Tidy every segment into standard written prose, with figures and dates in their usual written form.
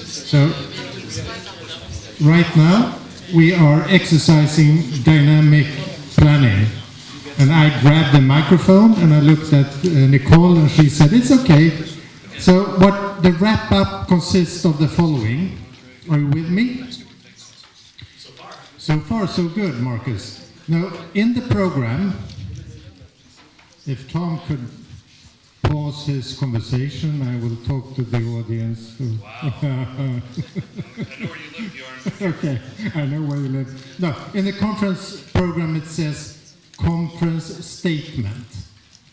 So, right now, we are exercising dynamic planning. And I grabbed the microphone and I looked at Nicole and she said, it's okay. So what the wrap-up consists of the following. Are you with me? So far, so good, Marcus. Now, in the program, if Tom could pause his conversation, I will talk to the audience. Wow. I know where you live, Bjorn. Okay, I know where you live. No, in the conference program it says conference statement.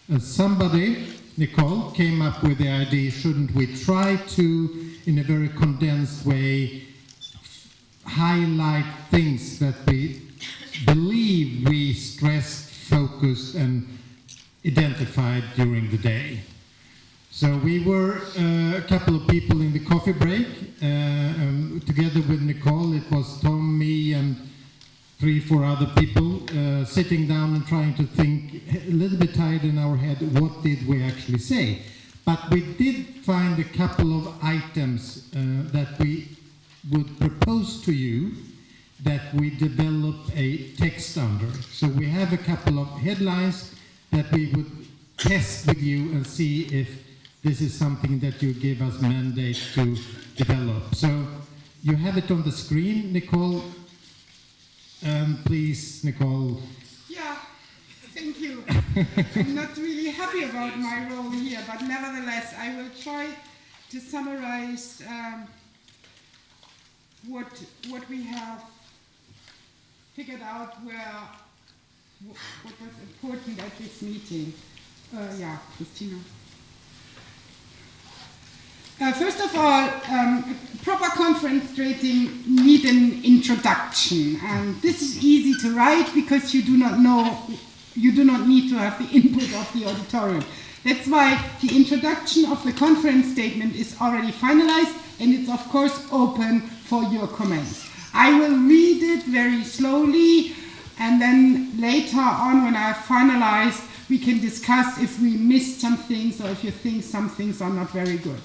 And somebody, Nicole, came up with the idea, shouldn't we try to, in a very condensed way, highlight things that we believe we stressed, focused, and identified during the day. So we were a couple of people in the coffee break, together with Nicole. It was Tom, me, and 3-4 other people sitting down and trying to think, a little bit tired in our head, what did we actually say? But we did find a couple of items that we would propose to you that we develop a text under. So we have a couple of headlines that we would test with you and see if this is something that you give us mandate to develop. So you have it on the screen, Nicole. Please, Nicole. Yeah, thank you. I'm not really happy about my role here, but nevertheless, I will try to summarize what we have figured out what was important at this meeting. Yeah, Christina. First of all, proper conference straightening need an introduction, and this is easy to write because you do not need to have the input of the auditorium. That's why the introduction of the conference statement is already finalized, and it's of course open for your comments. I will read it very slowly, and then later on when I have finalized, we can discuss if we missed some things or if you think some things are not very good.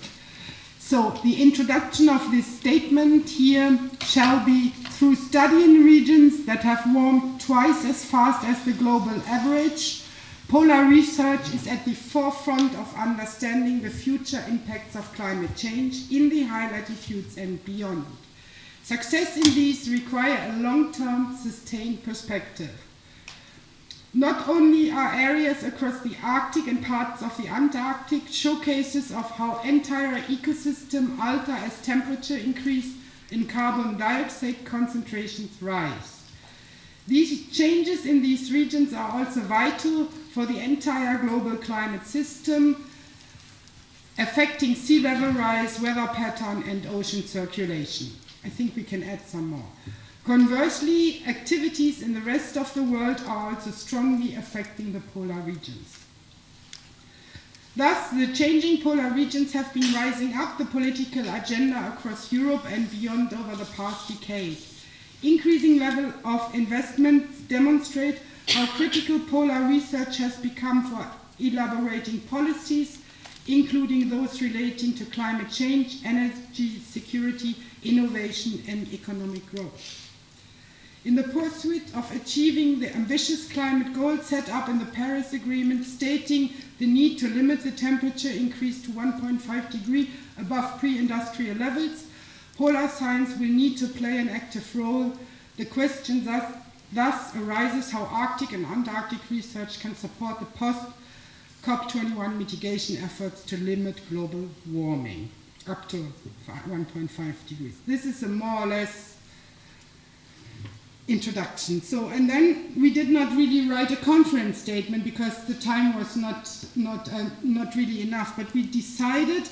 So the introduction of this statement here shall be through studying regions that have warmed twice as fast as the global average. Polar research is at the forefront of understanding the future impacts of climate change in the high latitudes and beyond. Success in these require a long-term sustained perspective. Not only are areas across the Arctic and parts of the Antarctic showcases of how entire ecosystems alter as temperature increase and carbon dioxide concentrations rise. These changes in these regions are also vital for the entire global climate system, affecting sea level rise, weather pattern, and ocean circulation. I think we can add some more. Conversely, activities in the rest of the world are also strongly affecting the polar regions. Thus, the changing polar regions have been rising up the political agenda across Europe and beyond over the past decade. Increasing level of investments demonstrate how critical polar research has become for elaborating policies, including those relating to climate change, energy security, innovation, and economic growth. In the pursuit of achieving the ambitious climate goals set up in the Paris Agreement, stating the need to limit the temperature increase to 1.5 degrees above pre-industrial levels, polar science will need to play an active role. The question thus arises how Arctic and Antarctic research can support the post-COP21 mitigation efforts to limit global warming up to 1.5 degrees. This is a more or less introduction. So, and then we did not really write a conference statement because the time was not really enough, but we decided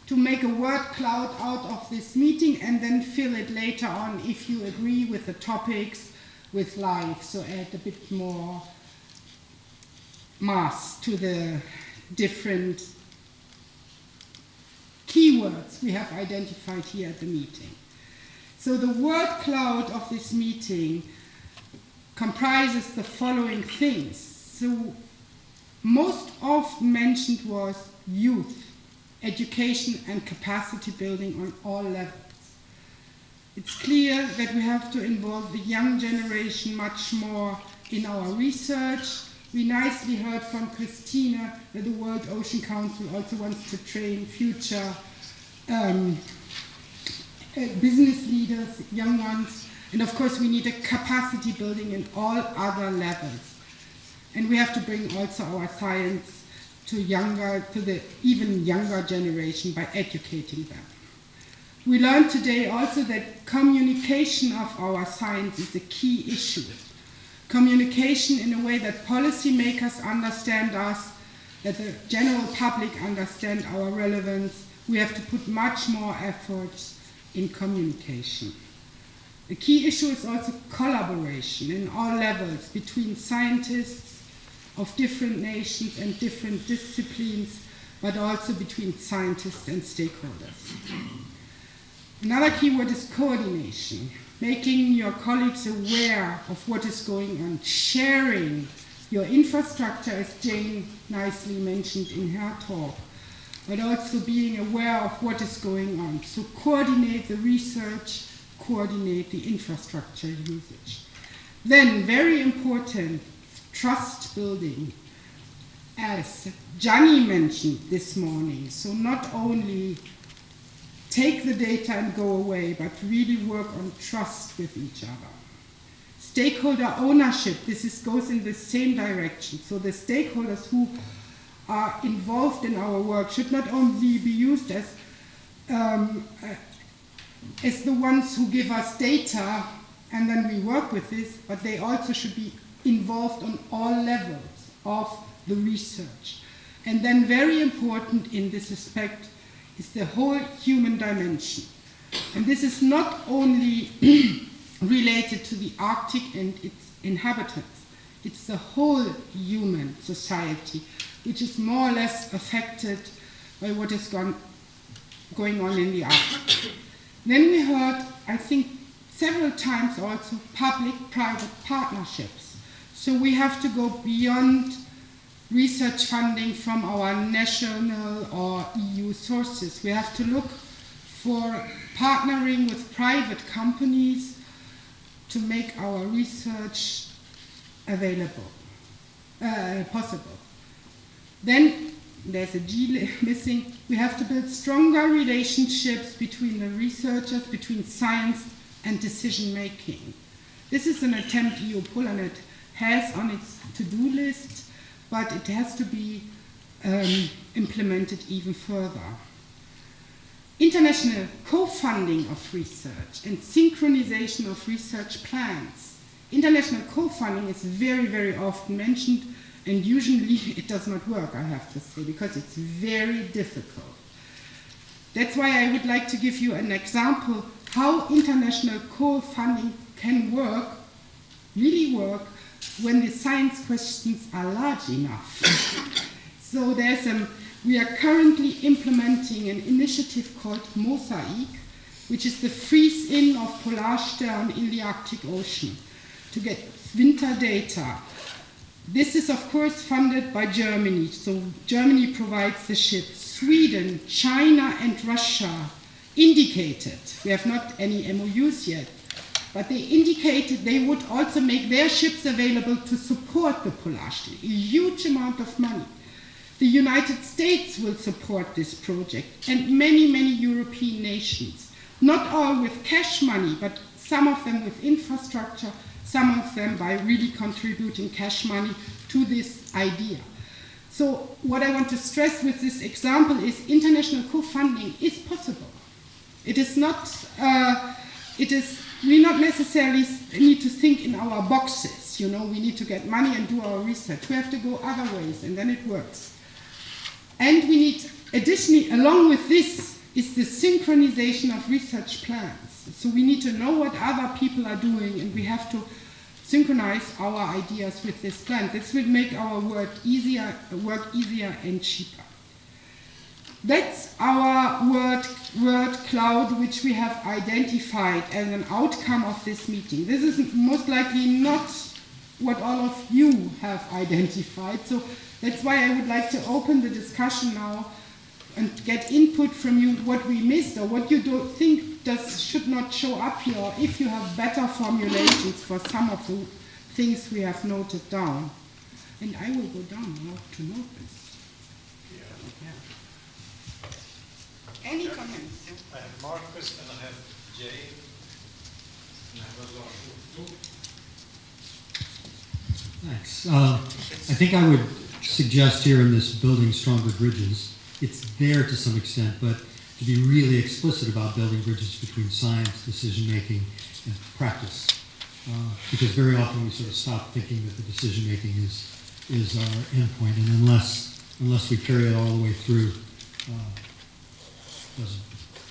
to make a word cloud out of this meeting and then fill it later on if you agree with the topics with life, so add a bit more mass to the different keywords we have identified here at the meeting. So the word cloud of this meeting comprises the following things. So most often mentioned was youth, education and capacity building on all levels. It's clear that we have to involve the young generation much more in our research. We nicely heard from Christina that the World Ocean Council also wants to train future business leaders, young ones, and of course we need a capacity building in all other levels. And we have to bring also our science to the even younger generation by educating them. We learned today also that communication of our science is a key issue. Communication in a way that policymakers understand us, that the general public understand our relevance. We have to put much more efforts in communication. A key issue is also collaboration in all levels between scientists of different nations and different disciplines, but also between scientists and stakeholders. Another key word is coordination, making your colleagues aware of what is going on, sharing your infrastructure, as Jane nicely mentioned in her talk, but also being aware of what is going on. So coordinate the research, coordinate the infrastructure usage. Then, very important, trust building, as Gianni mentioned this morning. So not only take the data and go away, but really work on trust with each other. Stakeholder ownership, goes in the same direction. So the stakeholders who are involved in our work should not only be used as the ones who give us data and then we work with this, but they also should be involved on all levels of the research. And then very important in this aspect is the whole human dimension. And this is not only related to the Arctic and its inhabitants, it's the whole human society, which is more or less affected by what is going on in the Arctic. Then we heard, I think, several times also public-private partnerships. So we have to go beyond research funding from our national or EU sources. We have to look for partnering with private companies to make our research possible. Then there's a G missing. We have to build stronger relationships between the researchers, between science and decision making. This is an attempt EU-PolarNet has on its to-do list, but it has to be implemented even further. International co-funding of research and synchronization of research plans. International co-funding is very, very often mentioned, and usually it does not work, I have to say, because it's very difficult. That's why I would like to give you an example how international co-funding can work, really work, when the science questions are large enough. So we are currently implementing an initiative called Mosaic, which is the freeze-in of Polarstern in the Arctic Ocean to get winter data. This is of course funded by Germany, so Germany provides the ship. Sweden, China and Russia indicated, we have not any MOUs yet, but they indicated they would also make their ships available to support the Polarstern, a huge amount of money. The United States will support this project, and many, many European nations. Not all with cash money, but some of them with infrastructure, some of them by really contributing cash money to this idea. So what I want to stress with this example is international co-funding is possible. It is not, we not necessarily need to think in our boxes, we need to get money and do our research. We have to go other ways, and then it works. And we need, additionally, along with this, is the synchronization of research plans. So we need to know what other people are doing, and we have to synchronize our ideas with this plan. This will make our work easier and cheaper. That's our word cloud, which we have identified as an outcome of this meeting. This is most likely not what all of you have identified. So that's why I would like to open the discussion now and get input from you what we missed or what you don't think should not show up here, or if you have better formulations for some of the things we have noted down. And I will go down now to note this. Yeah. Any comments? I have Marcus and I have Jay. And I have Lars. Thanks. I think I would suggest here in this building stronger bridges, it's there to some extent, but to be really explicit about building bridges between science, decision-making, and practice. Because very often we sort of stop thinking that the decision-making is our endpoint, and unless we carry it all the way through, doesn't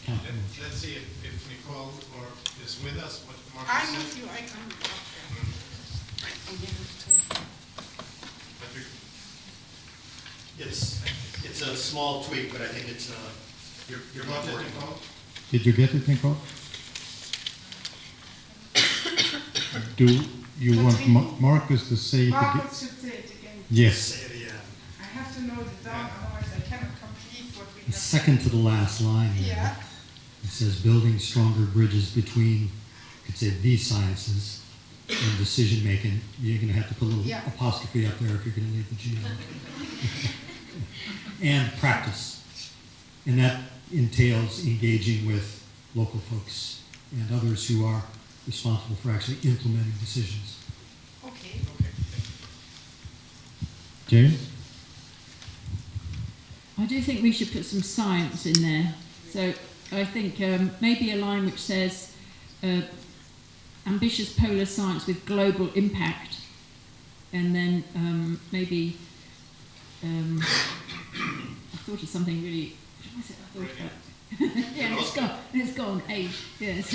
count. Let's see if Nicole is with us. What Marcus I'm said. with you, I come It's a small tweak, but I think it's You're not letting Nicole? Did you get it, Nicole? Do you want Marcus to say it again? Marcus should say it again. Yes. Say it again. I have to note it down, otherwise I cannot complete what we The have. second to the last line there. Yeah. It says building stronger bridges between, you could say, the sciences and decision making. You're going to have to put a little Yeah. apostrophe up there if you're going to leave the G out. And practice. And that entails engaging with local folks and others who are responsible for actually implementing decisions. Okay. James? I do think we should put some science in there. So I think maybe a line which says ambitious polar science with global impact, and then maybe I thought of something really. What was it I thought about? Yeah, and it's gone. Age. Yes.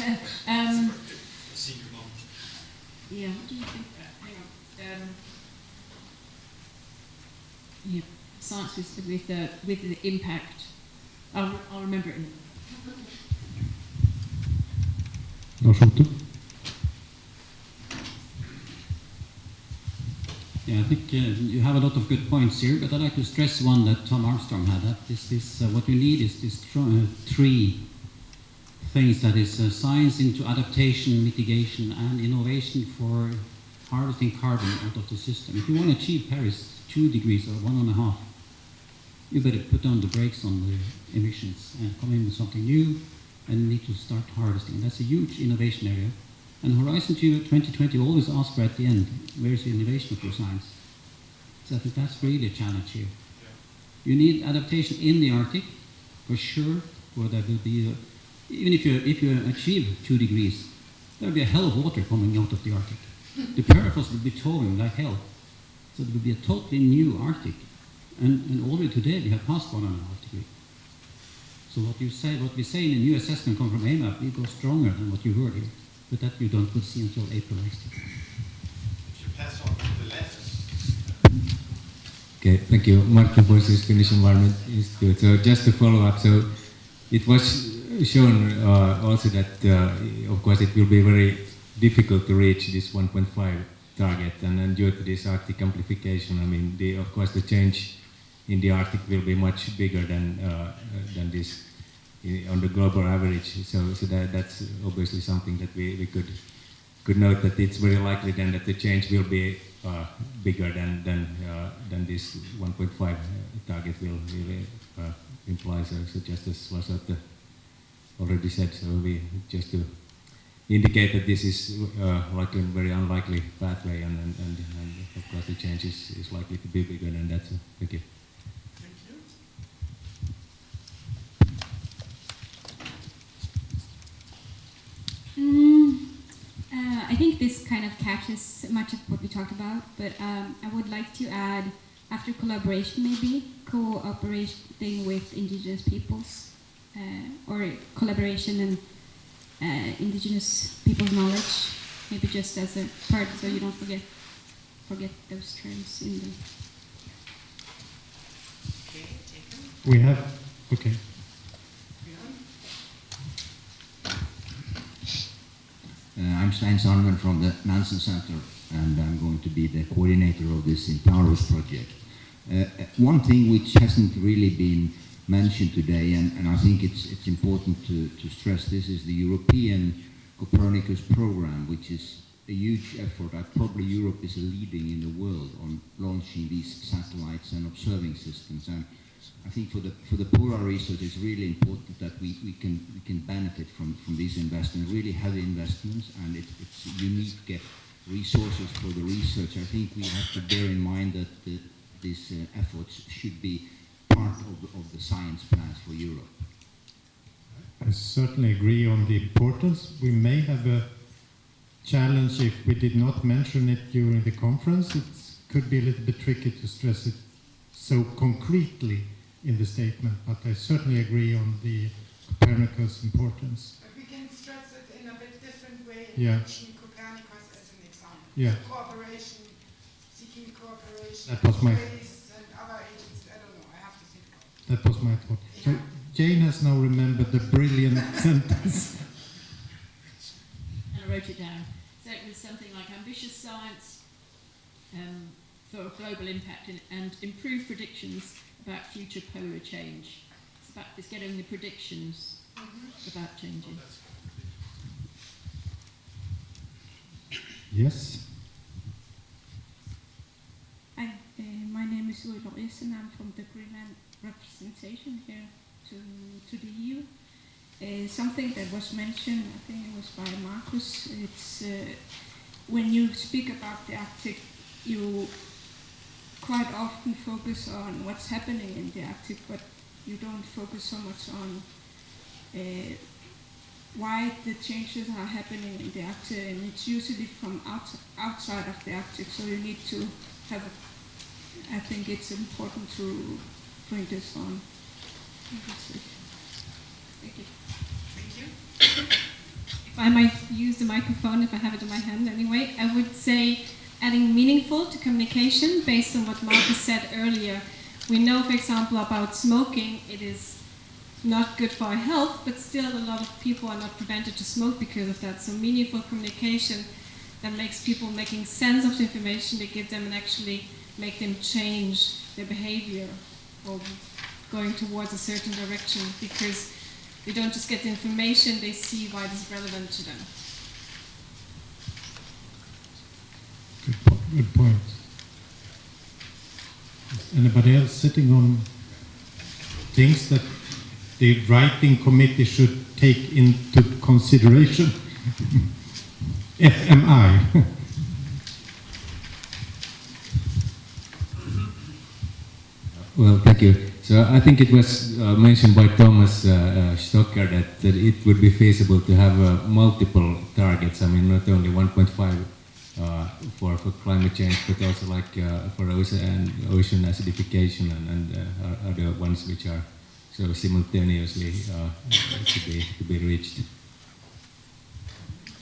Senior moment. Yeah. What do you think? Hang on. Yeah. Science with the impact. I'll remember it in a minute. Yeah, I think you have a lot of good points here, but I'd like to stress one that Tom Armstrong had. That what you need is this three things, that is science into adaptation, mitigation, and innovation for harvesting carbon out of the system. If you want to achieve Paris 2 degrees or 1.5, you better put down the brakes on the emissions and come in with something new and need to start harvesting. That's a huge innovation area. And Horizon 2020 always asks for at the end, where's the innovation of your science? So I think that's really a challenge here. You need adaptation in the Arctic, for sure, where there will be, even if you achieve 2 degrees, there will be a hell of water coming out of the Arctic. The permafrost will be thawing like hell. So there will be a totally new Arctic. And already today we have passed 1.5 degrees. So what we say in the new assessment come from AMAP, we go stronger than what you heard here. But that you don't will see until April next year. If you pass on to the left. Okay, thank you. Martin Voices, Finnish Environment Institute. So just to follow up, so it was shown also that, of course, it will be very difficult to reach this 1.5 target, and then due to this Arctic amplification, I mean, of course, the change in the Arctic will be much bigger than this on the global average. So that's obviously something that we could note, that it's very likely then that the change will be bigger than this 1.5 target will really imply. So just as Lasat already said, so we just to indicate that this is like a very unlikely pathway, and of course the change is likely to be bigger than that. So thank you. I think this kind of catches much of what we talked about, but I would like to add, after collaboration, maybe cooperating with indigenous peoples, or collaboration and indigenous people's knowledge, maybe just as a part, so you don't forget those terms in the. We have, okay. I'm Stein Sandman from the Nansen Center, and I'm going to be the coordinator of this Empowerus project. One thing which hasn't really been mentioned today, and I think it's important to stress this is the European Copernicus program, which is a huge effort. Probably Europe is leading in the world on launching these satellites and observing systems. And I think for the polar research, it's really important that we can benefit from these investments, really heavy investments, and it's you need to get resources for the research. I think we have to bear in mind that these efforts should be part of the science plans for Europe. I certainly agree on the importance. We may have a challenge if we did not mention it during the conference. It could be a little bit tricky to stress it so concretely in the statement, but I certainly agree on the Copernicus importance. But we can stress it in a bit different way, Yeah. mentioning Copernicus as an example. Yeah. Cooperation, seeking cooperation, That was my- space and other agencies. I don't know, I have to think about it. That was my thought. So Jane has now remembered the brilliant sentence. And I wrote it down. So it was something like ambitious science for global impact and improved predictions about future polar change. It's getting the predictions about changing. Yes. Hi, my name is Louis Loris and I'm from the Greenland representation here to the EU. Something that was mentioned, I think it was by Marcus, it's when you speak about the Arctic, you quite often focus on what's happening in the Arctic, but you don't focus so much on why the changes are happening in the Arctic, and it's usually from outside of the Arctic, so you need to have, I think it's important to bring this on. That's it. Thank you. Thank you. If I might use the microphone, if I have it in my hand anyway, I would say adding meaningful to communication based on what Marcus said earlier. We know, for example, about smoking, it is not good for our health, but still a lot of people are not prevented to smoke because of that. So meaningful communication that makes people making sense of the information they give them and actually make them change their behavior or going towards a certain direction, because they don't just get the information, they see why it is relevant to them. Good point. Is anybody else sitting on things that the writing committee should take into consideration? FMI. Well, thank you. So I think it was mentioned by Thomas Stocker that it would be feasible to have multiple targets. I mean, not only 1.5 for climate change, but also like for ocean acidification and other ones which are so simultaneously to be reached.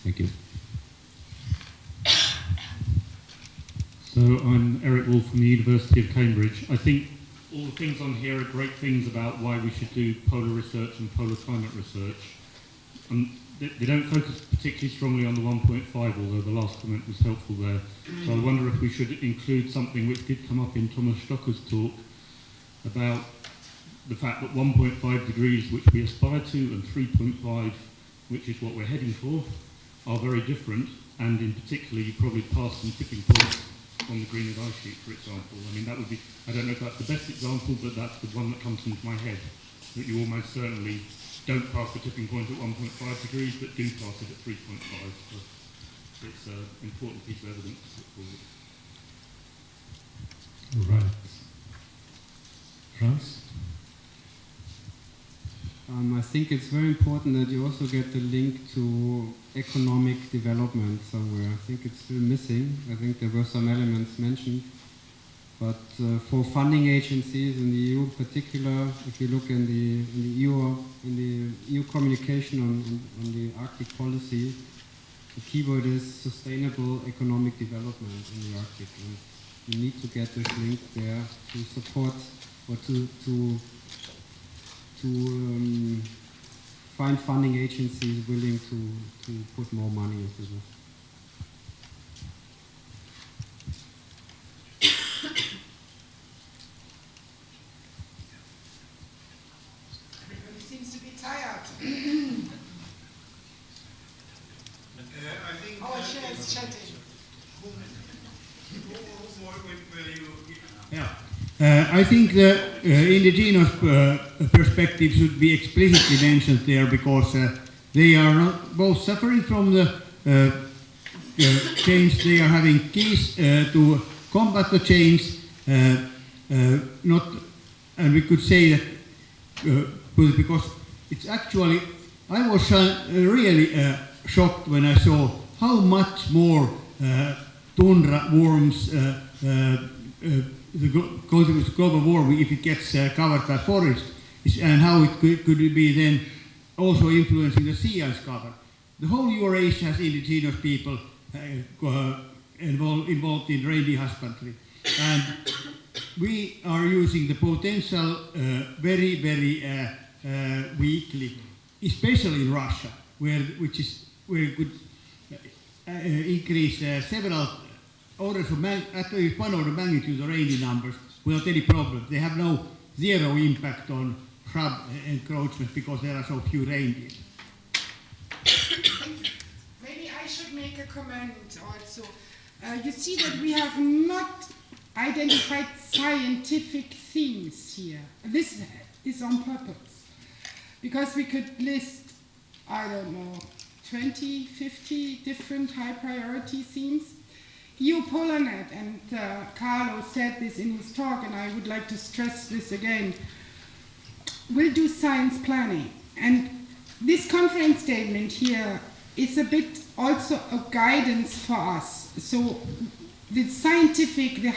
Thank you. So I'm Eric Wolf from the University of Cambridge. I think all the things on here are great things about why we should do polar research and polar climate research. They don't focus particularly strongly on the 1.5, although the last comment was helpful there. So I wonder if we should include something which did come up in Thomas Stocker's talk about the fact that 1.5 degrees, which we aspire to, and 3.5, which is what we're heading for, are very different. And in particular, you probably passed some tipping points on the Greenland ice sheet, for example. I mean, that would be, I don't know if that's the best example, but that's the one that comes into my head, that you almost certainly don't pass the tipping point at 1.5 degrees, but do pass it at 3.5. So it's an important piece of evidence to put forward. Right. Franz? I think it's very important that you also get the link to economic development somewhere. I think it's still missing. I think there were some elements mentioned. But for funding agencies in the EU in particular, if you look in the EU communication on the Arctic policy, the keyword is sustainable economic development in the Arctic. And you need to get this link there to support or to find funding agencies willing to put more money into this. I think the indigenous perspective should be explicitly mentioned there because they are not both suffering from the change. They are having keys to combat the change. And we could say that because it's actually, I was really shocked when I saw how much more tundra warms the global warming if it gets covered by forest, and how it could be then also influencing the sea ice cover. The whole Eurasia has indigenous people involved in reindeer husbandry, and we are using the potential very, very weakly, especially in Russia, where it could increase several orders of at least one order of magnitude of reindeer numbers without any problem. They have no zero impact on shrub encroachment because there are so few reindeer. Maybe I should make a comment also. You see that we have not identified scientific themes here. This is on purpose. Because we could list, I don't know, 20, 50 different high priority themes. EU-PolarNet, and Carlo said this in his talk, and I would like to stress this again, will do science planning. And this conference statement here is a bit also a guidance for us. So the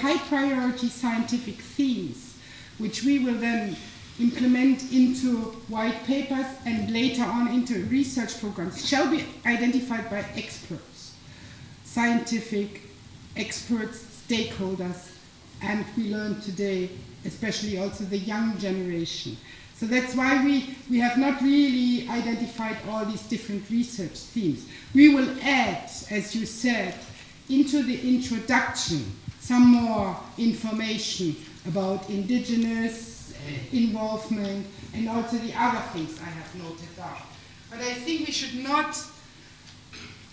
high priority scientific themes, which we will then implement into white papers and later on into research programs, shall be identified by experts, scientific experts, stakeholders, and we learned today, especially also the young generation. So that's why we have not really identified all these different research themes. We will add, as you said, into the introduction some more information about indigenous involvement and also the other things I have noted down. But I think we should not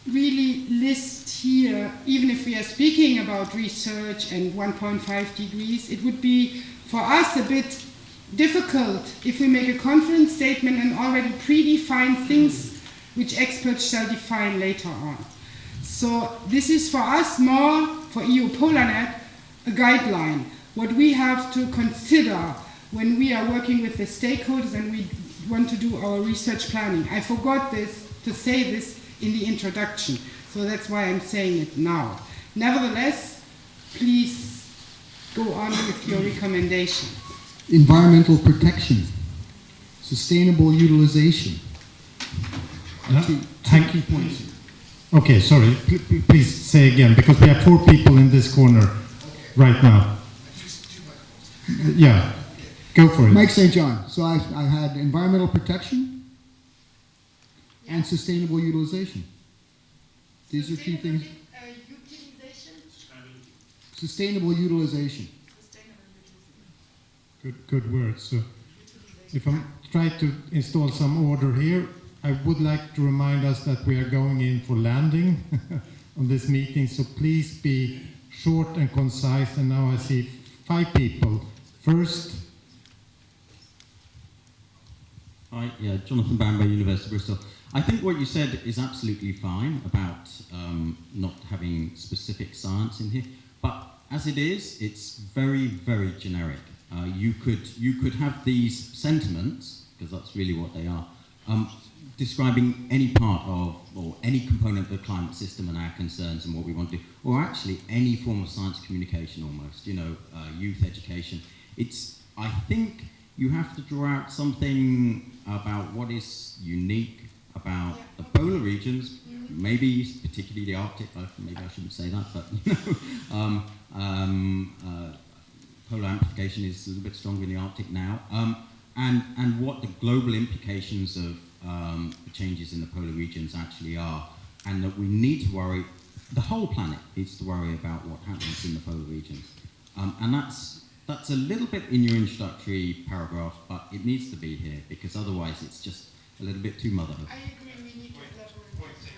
really list here, even if we are speaking about research and 1.5 degrees, it would be for us a bit difficult if we make a conference statement and already predefine things which experts shall define later on. So this is for us more, for EU-PolarNet, a guideline, what we have to consider when we are working with the stakeholders and we want to do our research planning. I forgot to say this in the introduction, so that's why I'm saying it now. Nevertheless, please go on with your recommendations. Environmental protection, sustainable utilization. Two key points. Okay, sorry, please say again, because we have 4 people in this corner right now. Yeah, go for it. Mike St. John. So I had environmental protection and sustainable utilization. These are key things. Sustainable utilization. Good words. So if I'm trying to install some order here, I would like to remind us that we are going in for landing on this meeting, so please be short and concise. And now I see 5 people. First. Hi, yeah, Jonathan Bamber, University of Bristol. I think what you said is absolutely fine about not having specific science in here, but as it is, it's very, very generic. You could have these sentiments, because that's really what they are, describing any part of, or any component of the climate system and our concerns and what we want to do, or actually any form of science communication almost, youth education. I think you have to draw out something about what is unique about the polar regions, maybe particularly the Arctic. Maybe I shouldn't say that, but polar amplification is a little bit stronger in the Arctic now, and what the global implications of the changes in the polar regions actually are, and that we need to worry, the whole planet needs to worry about what happens in the polar regions. And that's a little bit in your introductory paragraph, but it needs to be here, because otherwise it's just a little bit too motherhood. I agree, we need to elaborate.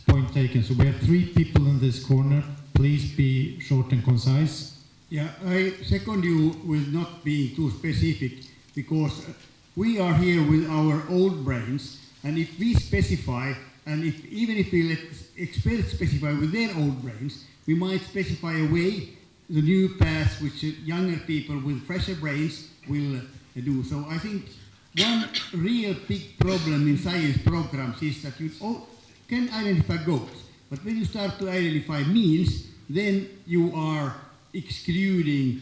Point taken. So we have 3 people in this corner. Please be short and concise. Yeah, I second you with not being too specific, because we are here with our old brains, and if we specify, and even if we let experts specify with their old brains, we might specify a way, the new paths which younger people with fresher brains will do. So I think one real big problem in science programs is that you can identify goals, but when you start to identify means, then you are excluding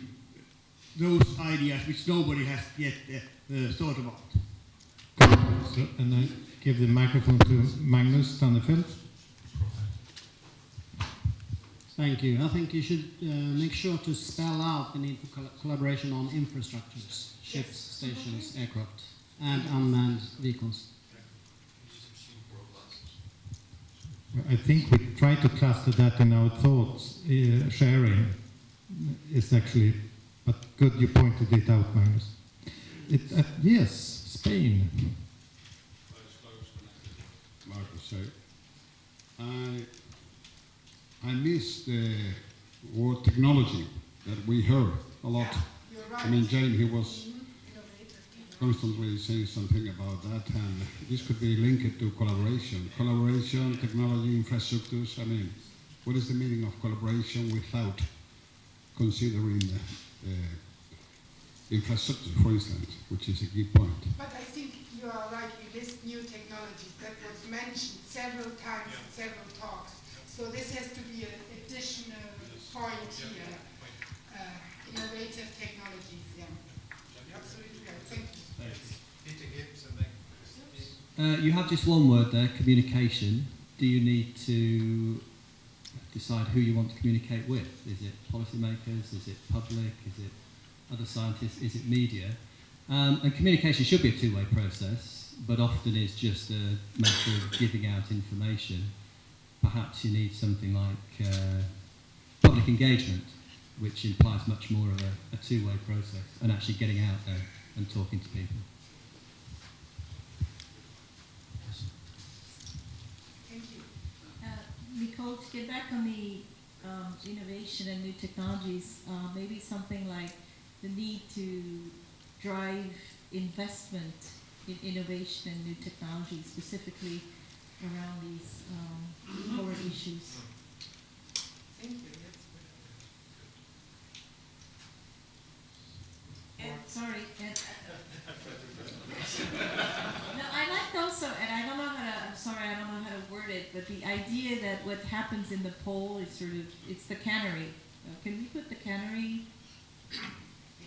those ideas which nobody has yet thought about. So, and I give the microphone to Magnus Tannefeld. Thank you. I think you should make sure to spell out the need for collaboration on infrastructures, ships, stations, aircraft, and unmanned vehicles. I think we try to cluster that in our thoughts. Sharing is actually, but good you pointed it out, Magnus. Yes, Spain. Marcus, I miss the word technology that we heard a lot. I mean, Jane, he was constantly saying something about that, and this could be linked to collaboration. Collaboration, technology, infrastructures. I mean, what is the meaning of collaboration without considering infrastructure, for instance, which is a key point? But I think you are right, you list new technologies that was mentioned several times in several talks. So this has to be an additional point here. Innovative technologies, yeah. Absolutely right. Thank you. You have just one word there, communication. Do you need to decide who you want to communicate with? Is it policymakers? Is it public? Is it other scientists? Is it media? And communication should be a two-way process, but often it's just a matter of giving out information. Perhaps you need something like public engagement, which implies much more of a two-way process and actually getting out there and talking to people. Thank you. Nicole, to get back on the innovation and new technologies, maybe something like the need to drive investment in innovation and new technology, specifically around these polar issues. Thank you. Sorry. No, I like also, and I don't know how to, I'm sorry, I don't know how to word it, but the idea that what happens in the pole is sort of, it's the canary. Can we put the canary?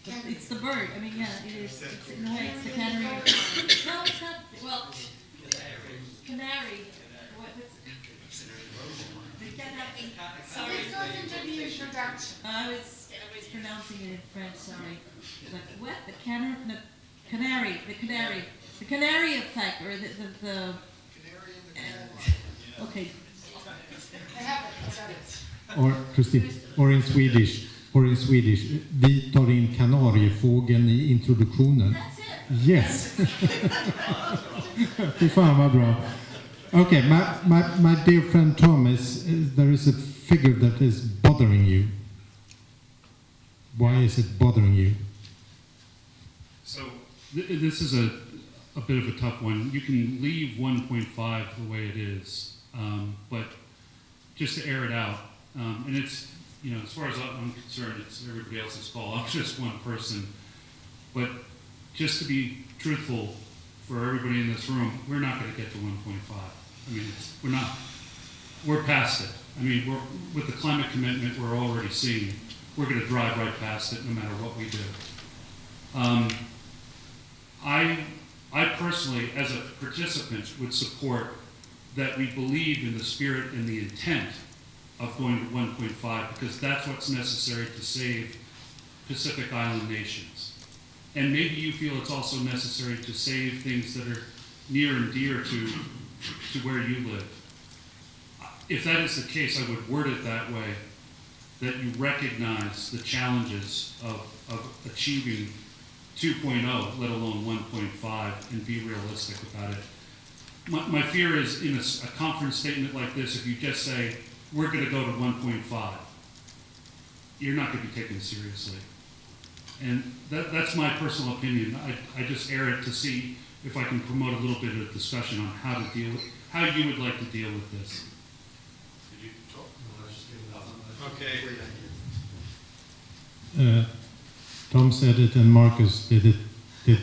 It's the bird. I mean, yeah, it is. It's, in a way, it's the canary. No, it's not. Well, canary. Sorry. It's not into the introduction. I was pronouncing it in French, sorry. Like, what? The canary? The canary. The canary. The canary effect, or the okay. I have it. Or, Christine, or in Swedish, vi tar in kanariefågeln i introduktionen. That's it. Yes. Fy fan vad bra. Okay, my dear friend Thomas, there is a figure that is bothering you. Why is it bothering you? So this is a bit of a tough one. You can leave 1.5 the way it is, but just to air it out, and it's, you know, as far as I'm concerned, it's everybody else's fault. I'm just one person. But just to be truthful for everybody in this room, we're not going to get to 1.5. I mean, we're not. We're past it. I mean, with the climate commitment we're already seeing, we're going to drive right past it no matter what we do. I personally, as a participant, would support that we believe in the spirit and the intent of going to 1.5, because that's what's necessary to save Pacific Island nations. And maybe you feel it's also necessary to save things that are near and dear to where you live. If that is the case, I would word it that way, that you recognize the challenges of achieving 2.0, let alone 1.5, and be realistic about it. My fear is in a conference statement like this, if you just say, we're going to go to 1.5, you're not going to be taken seriously. And that's my personal opinion. I just air it to see if I can promote a little bit of discussion on how to deal with, how you would like to deal with this. Did you talk? Okay. Tom said it and Marcus did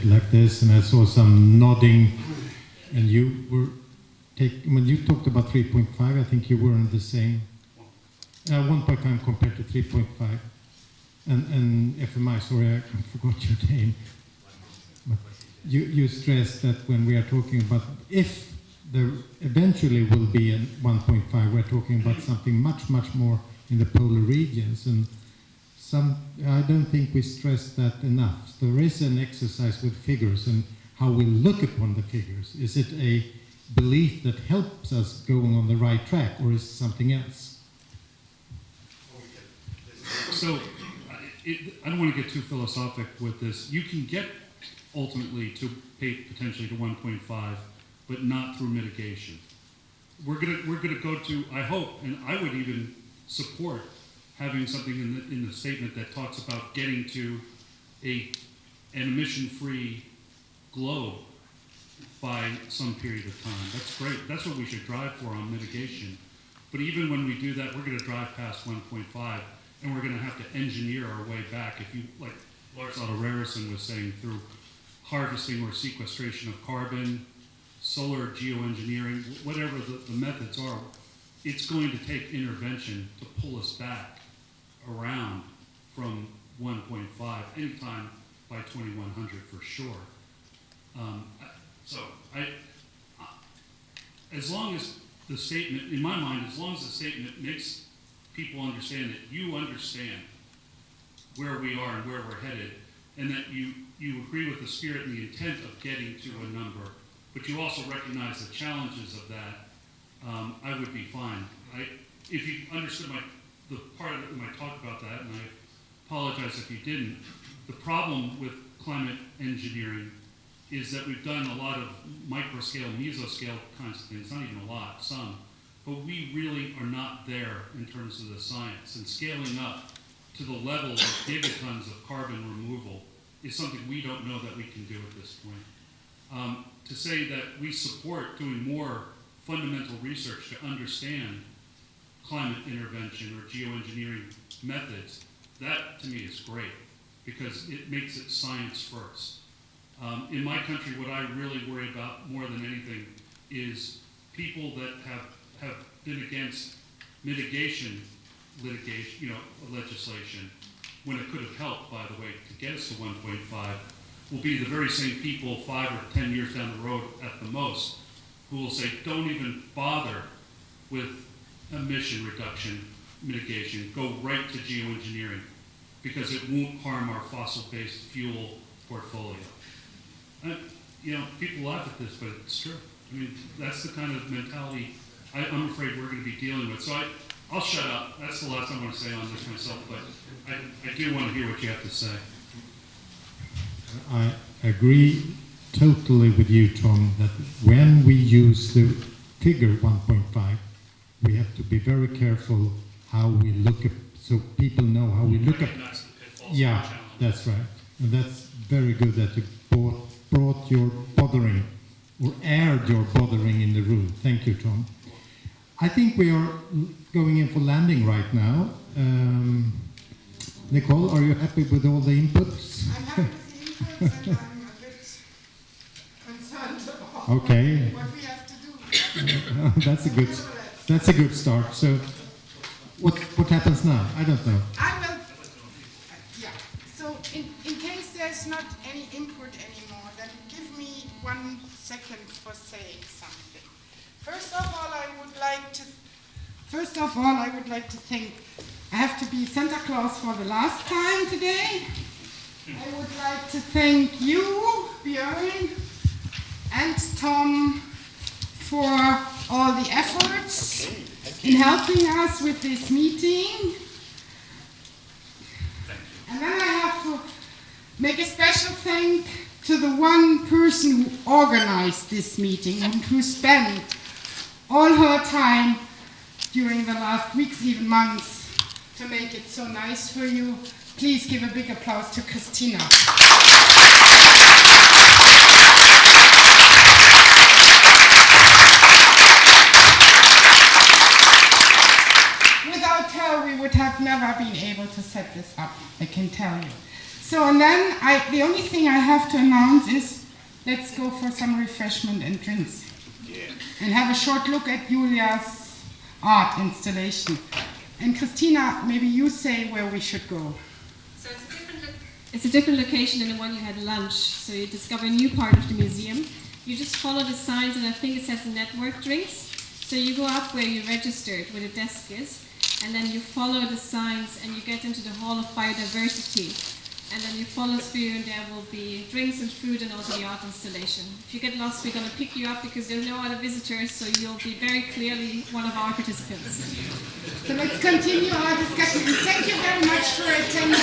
like this, and I saw some nodding, and you were when you talked about 3.5, I think you were in the same 1.5 compared to 3.5, and FMI. Sorry, I forgot your name. But you stressed that when we are talking about if there eventually will be a 1.5, we're talking about something much more in the polar regions, and I don't think we stress that enough. There is an exercise with figures and how we look upon the figures. Is it a belief that helps us going on the right track, or is it something else? So, I don't want to get too philosophic with this. You can get ultimately to potentially to 1.5, but not through mitigation. We're gonna go to, I hope, and I would even support having something in the statement that talks about getting to an emission-free globe by some period of time. That's great. That's what we should drive for on mitigation. But even when we do that, we're going to drive past 1.5, and we're going to have to engineer our way back. If you, like Lars Otto Rarison was saying, through harvesting or sequestration of carbon, solar geoengineering, whatever the methods are, it's going to take intervention to pull us back around from 1.5 anytime by 2100 for sure. As long as the statement, in my mind, as long as the statement makes people understand that you understand where we are and where we're headed, and that you agree with the spirit and the intent of getting to a number, but you also recognize the challenges of that, I would be fine. If you understood the part of it when I talked about that, and I apologize if you didn't, the problem with climate engineering is that we've done a lot of microscale, mesoscale kinds of things, not even a lot, some, but we really are not there in terms of the science, and scaling up to the level of gigatons of carbon removal is something we don't know that we can do at this point. To say that we support doing more fundamental research to understand climate intervention or geoengineering methods, that to me is great, because it makes it science first. In my country, what I really worry about more than anything is people that have been against mitigation litigation, legislation, when it could have helped, by the way, to get us to 1.5, will be the very same people 5 or 10 years down the road at the most, who will say, don't even bother with emission reduction mitigation, go right to geoengineering, because it won't harm our fossil-based fuel portfolio. People laugh at this, but it's true. I mean, that's the kind of mentality I'm afraid we're going to be dealing with. So I'll shut up. That's the last I want to say on this myself, but I do want to hear what you have to say. I agree totally with you, Tom, that when we use the figure 1.5, we have to be very careful how we look at, so people know how we look at. Yeah, that's right. And that's very good that you brought your bothering, or aired your bothering in the room. Thank you, Tom. I think we are going in for landing right now. Nicole, are you happy with all the inputs? I'm happy with the inputs, and I'm a bit concerned about Okay. what we have to do. That's a good start. So, what happens now? I don't know. I will. Yeah. So, in case there's not any input anymore, then give me 1 second for saying something. First of all, I would like to think I have to be Santa Claus for the last time today. I would like to thank you, Björn, and Tom for all the efforts in helping us with this meeting. And then I have to make a special thank to the one person who organized this meeting and who spent all her time during the last weeks, even months, to make it so nice for you. Please give a big applause to Christina. Without her, we would have never been able to set this up, I can tell you. So, and then the only thing I have to announce is, let's go for some refreshment and drinks. And have a short look at Julia's art installation. And Christina, maybe you say where we should go. So it's a different location than the one you had lunch. So you discover a new part of the museum. You just follow the signs, and I think it says network drinks. So you go up where you registered, where the desk is, and then you follow the signs and you get into the Hall of Biodiversity. And then you follow through, and there will be drinks and food and also the art installation. If you get lost, we're going to pick you up because there are no other visitors, so you'll be very clearly one of our participants. So let's continue our discussion. And thank you very much for attending.